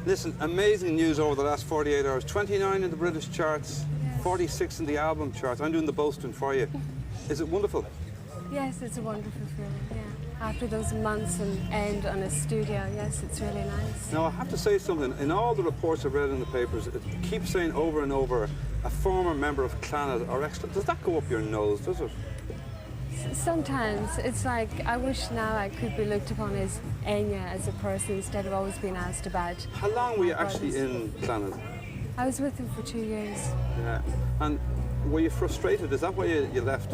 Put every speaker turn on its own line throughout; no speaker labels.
Listen, amazing news over the last 48 hours. 29 in the British charts,
Yes.
46 in the album charts. I'm doing the boasting for you. Is it wonderful?
Yes, it's a wonderful feeling, yeah. After those months and end on a studio, yes, it's really nice.
Now, I have to say something. In all the reports I've read in the papers, it keeps saying over and over, a former member of Clannad or extra. Does that go up your nose, does it?
Sometimes it's like, I wish now I could be looked upon as Enya as a person instead of always being asked about.
How long were you
my
actually
brothers.
in Clannad?
I was with him for 2 years.
Yeah. And were you frustrated? Is that why you left?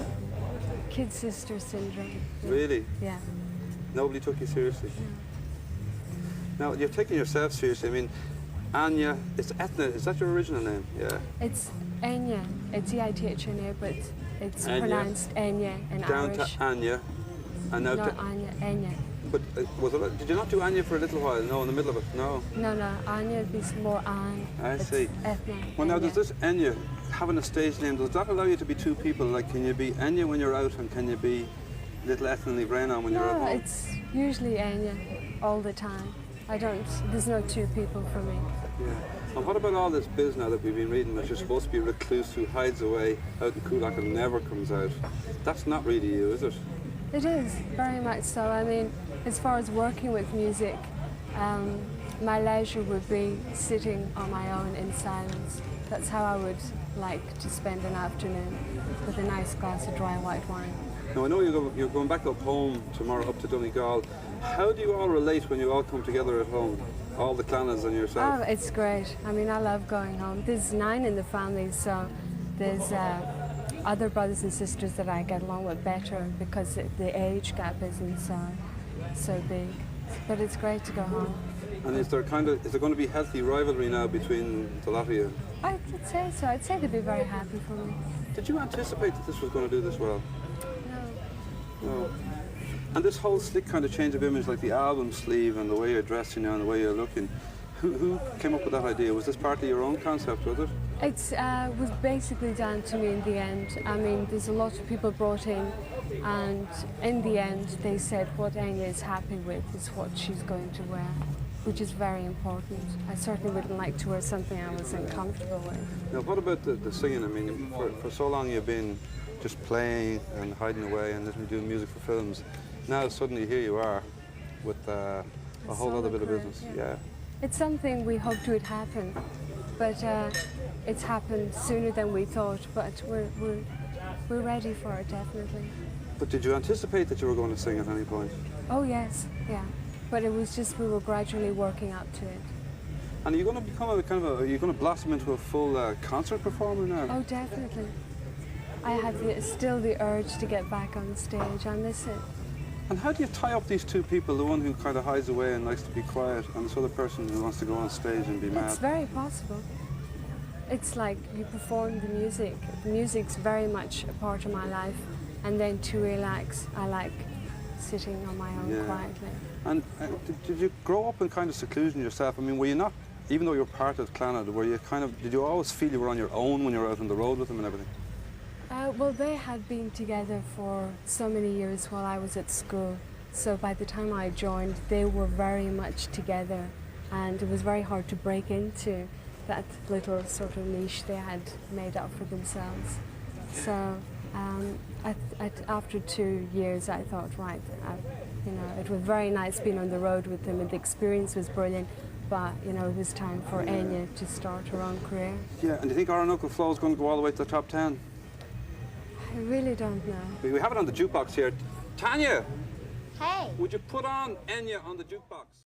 Kid sister syndrome.
Really?
Yeah.
Nobody took you seriously? Now, you're taking yourself seriously. I mean, Enya, it's Ethna, is that your original name? Yeah.
It's Enya. It's Enya, but it's
Enya.
pronounced Enya in
Down
Irish.
to Anya, and now
Not
to...
Anya, Enya.
But did you not do Enya for a little while? No, in the middle of it? No.
No, Anya would be more Anne.
I see.
Ethna.
Well, now,
Enya.
does this Enya, having a stage name, does that allow you to be two people? Like, can you be Enya when you're out, and can you be little Ethna Brennan when you're at
No,
home?
it's usually Enya all the time. There's no two people for me.
Yeah. And what about all this biz now that we've been reading, that you're supposed to be a recluse who hides away out in Kulak and never comes out? That's not really you, is it?
It is, very much so. I mean, as far as working with music, my leisure would be sitting on my own in silence. That's how I would like to spend an afternoon, with a nice glass of dry white wine.
Now, I know you're going back up home tomorrow, up to Donegal. How do you all relate when you all come together at home? All the Clanners and yourself?
Oh, it's great. I mean, I love going home. There's 9 in the family, so there's other brothers and sisters that I get along with better because the age gap isn't so big. But it's great to go home.
And is there going to be healthy rivalry now between the lot of you?
I would say so. I'd say they'd be very happy for me.
Did you anticipate that this was going to do this well?
No.
No. And this whole slick kind of change of image, like the album sleeve and the way you're dressing now and the way you're looking, who came up with that idea? Was this partly your own concept, was it?
It was basically down to me in the end. I mean, there's a lot of people brought in, and in the end they said what Enya is happy with is what she's going to wear, which is very important. I certainly wouldn't like to wear something I wasn't comfortable with.
Now, what about the singing? I mean, for so long you've been just playing and hiding away and literally doing music for films. Now suddenly here you are with a whole other bit of business. Yeah.
It's something we hoped would happen, but it's happened sooner than we thought. But we're ready for it, definitely.
But did you anticipate that you were going to sing at any point?
Oh yes, yeah. But it was just we were gradually working up to it.
And are you going to become are you going to blossom into a full concert performer now?
Oh, definitely. I have still the urge to get back on stage. I miss it.
And how do you tie up these two people, the one who kind of hides away and likes to be quiet, and this other person who wants to go on stage and be mad?
It's very possible. It's like you perform the music. The music's very much a part of my life, and then to relax, I like sitting on my own quietly.
And did you grow up in kind of seclusion yourself? I mean, were you not, even though you were part of Clannad, did you always feel you were on your own when you were out on the road with them and everything?
Well, they had been together for so many years while I was at school. So by the time I joined, they were very much together, and it was very hard to break into that little sort of niche they had made up for themselves. So after 2 years, I thought, right, it was very nice being on the road with them, and the experience was brilliant. But it was time for Enya to start her own career.
Yeah, and do you think Orinoco Flow is going to go all the way to the top 10?
I really don't know.
We have it on the jukebox here. Tanya!
Hey!
Would you put on Enya on the jukebox?